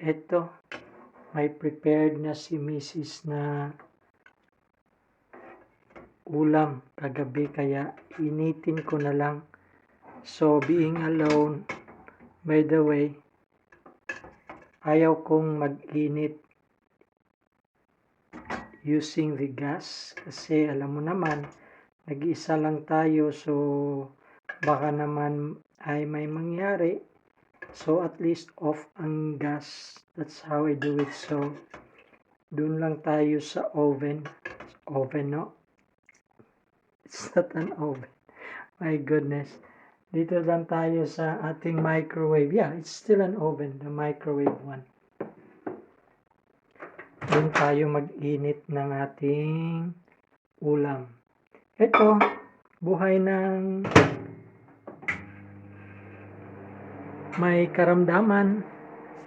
Eto, may prepared na si Mrs. na ulam kagabi kaya initin ko na lang. So, being alone, by the way, ayaw kong mag-init using the gas kasi alam mo naman, nag-iisa lang tayo, so baka naman ay may mangyari. So at least off ang gas. That's how I do it. So dun lang tayo sa oven. Oven, no? It's not an oven. My goodness. Dito lang tayo sa ating microwave. Yeah, it's still an oven, the microwave one. Dun tayo mag-init ng ating ulam. Ito, buhay ng may karamdaman,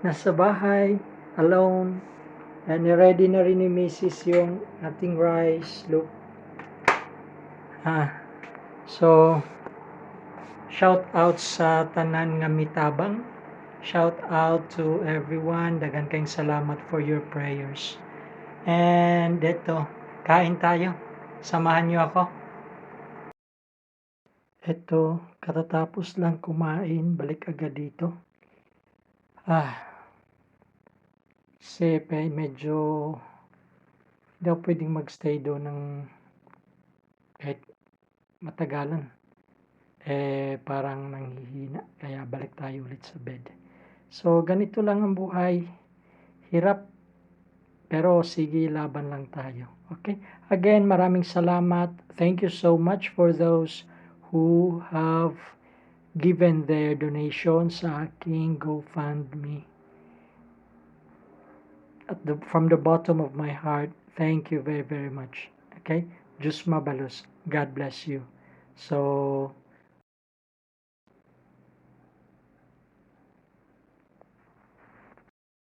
nasa bahay, alone, and ready na rin ni Mrs. yung ating rice. Look. So, shout out sa tanan nga mitabang. Shout out to everyone. Dagan kayong salamat for your prayers. And eto, kain tayo. Samahan niyo ako. Eto, katatapos lang kumain, balik agad dito. Kasi medyo hindi ako pwedeng magstay doon ng kahit matagalan. Parang nanghihina, kaya balik tayo ulit sa bed. So, ganito lang ang buhay. Hirap, pero sige, laban lang tayo. Okay? Again, maraming salamat. Thank you so much for those who have given their donations sa aking GoFundMe. From the bottom of my heart, thank you very, very much. Okay? Diyos mabalos. God bless you. So,